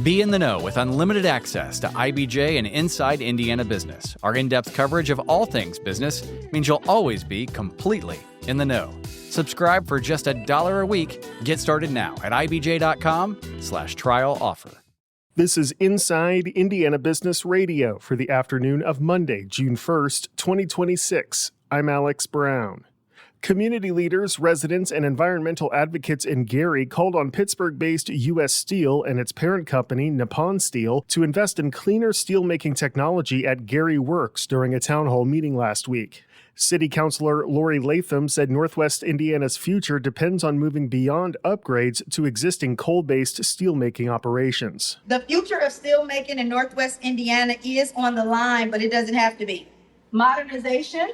Be in the know with unlimited access to IBJ and Inside Indiana Business. Our in-depth coverage of all things business means you'll always be completely in the know. Subscribe for just $1 a week. Get started now at ibj.com/trial offer. This is Inside Indiana Business Radio for the afternoon of Monday, June 1st, 2026. I'm Alex Brown. Community leaders, residents, and environmental advocates in Gary called on Pittsburgh-based U.S. Steel and its parent company, Nippon Steel, to invest in cleaner steelmaking technology at Gary Works during a town hall meeting last week. City Councilor Lori Latham said Northwest Indiana's future depends on moving beyond upgrades to existing coal-based steelmaking operations. The future of steelmaking in Northwest Indiana is on the line, but it doesn't have to be. Modernization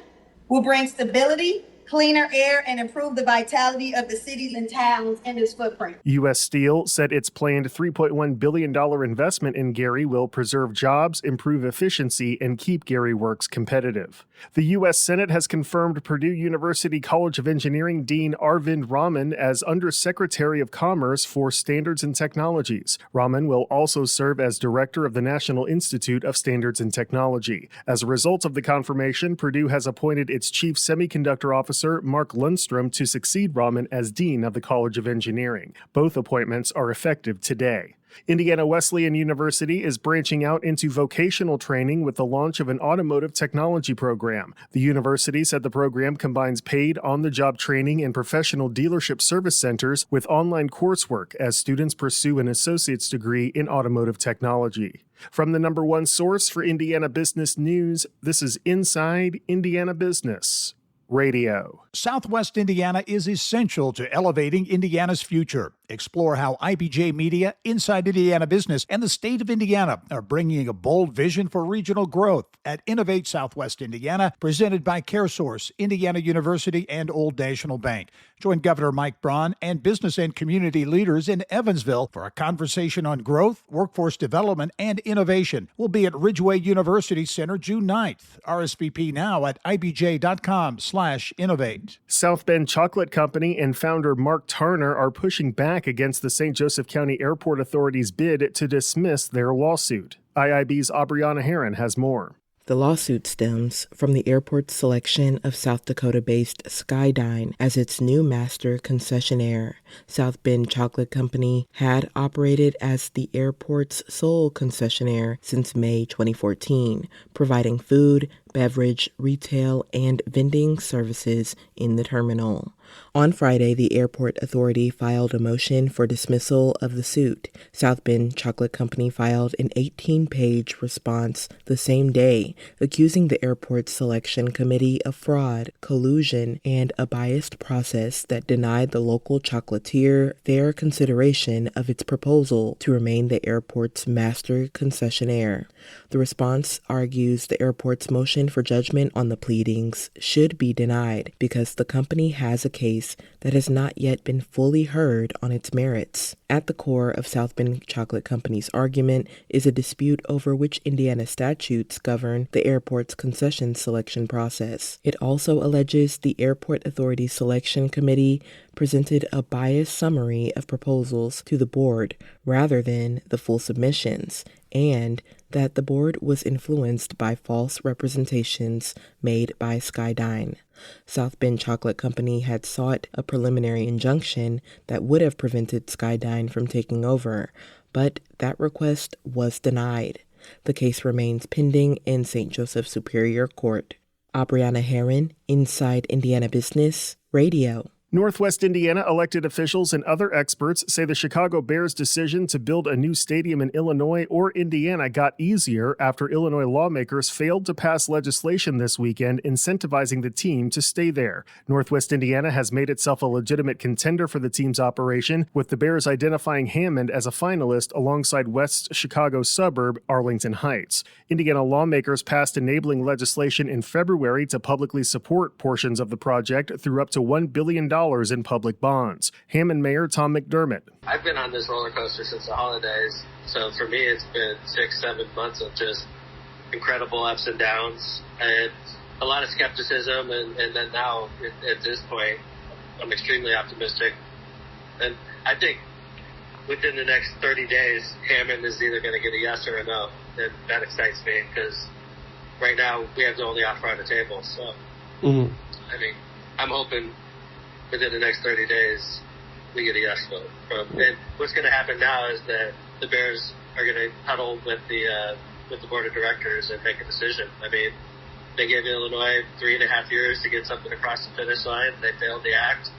will bring stability, cleaner air, and improve the vitality of the cities and towns in its footprint. U.S. Steel said its planned $3.1 billion investment in Gary will preserve jobs, improve efficiency, and keep Gary Works competitive. The U.S. Senate has confirmed Purdue University College of Engineering Dean Arvind Raman as Undersecretary of Commerce for Standards and Technologies. Raman will also serve as Director of the National Institute of Standards and Technology. As a result of the confirmation, Purdue has appointed its Chief Semiconductor Officer, Mark Lundstrom, to succeed Raman as Dean of the College of Engineering. Both appointments are effective today. Indiana Wesleyan University is branching out into vocational training with the launch of an automotive technology program. The university said the program combines paid on-the-job training in professional dealership service centers with online coursework as students pursue an associate's degree in automotive technology. From the number one source for Indiana business news, this is Inside Indiana Business Radio. Southwest Indiana is essential to elevating Indiana's future. Explore how IBJ Media, Inside Indiana Business, and the state of Indiana are bringing a bold vision for regional growth at Innovate Southwest Indiana, presented by CareSource, Indiana University, and Old National Bank. Join Governor Mike Braun and business and community leaders in Evansville for a conversation on growth, workforce development, and innovation. We'll be at Ridgeway University Center June 9th. RSVP now at ibj.com/innovate. South Bend Chocolate Company and founder Mark Tarner are pushing back against the St. Joseph County Airport Authority's bid to dismiss their lawsuit. IIB's Aubriana Herron has more. The lawsuit stems from the airport's selection of South Dakota-based Skydyne as its new master concessionaire. South Bend Chocolate Company had operated as the airport's sole concessionaire since May 2014, providing food, beverage, retail, and vending services in the terminal. On Friday, the airport authority filed a motion for dismissal of the suit. South Bend Chocolate Company filed an 18-page response the same day, accusing the airport's selection committee of fraud, collusion, and a biased process that denied the local chocolatier fair consideration of its proposal to remain the airport's master concessionaire. The response argues the airport's motion for judgment on the pleadings should be denied because the company has a case that has not yet been fully heard on its merits. At the core of South Bend Chocolate Company's argument is a dispute over which Indiana statutes govern the airport's concession selection process. It also alleges the Airport Authority Selection Committee presented a biased summary of proposals to the board rather than the full submissions, and that the board was influenced by false representations made by Skydyne. South Bend Chocolate Company had sought a preliminary injunction that would have prevented Skydyne from taking over, but that request was denied. The case remains pending in St. Joseph Superior Court. Aubriana Herron, Inside Indiana Business Radio. Northwest Indiana elected officials and other experts say the Chicago Bears' decision to build a new stadium in Illinois or Indiana got easier after Illinois lawmakers failed to pass legislation this weekend incentivizing the team to stay there. Northwest Indiana has made itself a legitimate contender for the team's operation, with the Bears identifying Hammond as a finalist alongside West Chicago's suburb, Arlington Heights. Indiana lawmakers passed enabling legislation in February to publicly support portions of the project through up to $1 billion in public bonds. Hammond Mayor Tom McDermott. I've been on this roller coaster since the holidays, so for me it's been 6-7 months of just incredible ups and downs and a lot of skepticism, and then now at this point I'm extremely optimistic. And I think within the next 30 days, Hammond is either going to get a yes or a no. And that excites me because right now we have the only offer on the table. So, I mean, I'm hoping within the next 30 days we get a yes vote. And what's going to happen now is that the Bears are going to huddle with the board of directors and make a decision. I mean, they gave Illinois 3.5 years to get something across the finish line. They failed the act.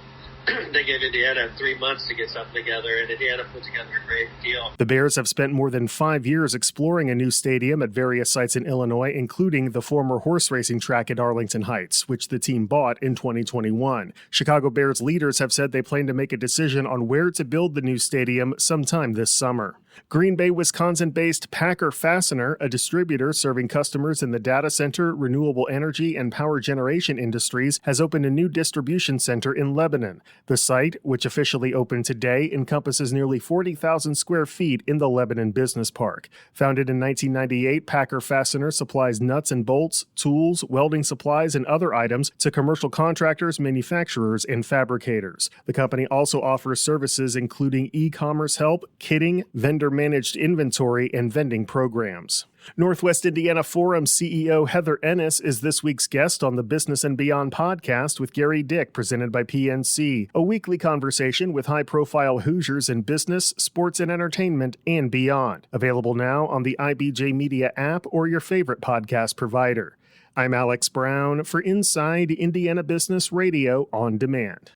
They gave Indiana 3 months to get something together, and Indiana put together a great deal. The Bears have spent more than 5 years exploring a new stadium at various sites in Illinois, including the former horse racing track at Arlington Heights, which the team bought in 2021. Chicago Bears leaders have said they plan to make a decision on where to build the new stadium sometime this summer. Green Bay, Wisconsin-based Packer Fastener, a distributor serving customers in the data center, renewable energy, and power generation industries, has opened a new distribution center in Lebanon. The site, which officially opened today, encompasses nearly 40,000 square feet in the Lebanon Business Park. Founded in 1998, Packer Fastener supplies nuts and bolts, tools, welding supplies, and other items to commercial contractors, manufacturers, and fabricators. The company also offers services including e-commerce help, kitting, vendor-managed inventory, and vending programs. Northwest Indiana Forum CEO Heather Ennis is this week's guest on the Business and Beyond podcast with Gary Dick, presented by PNC, a weekly conversation with high-profile Hoosiers in business, sports, and entertainment, and beyond. Available now on the IBJ Media app or your favorite podcast provider. I'm Alex Brown for Inside Indiana Business Radio on Demand.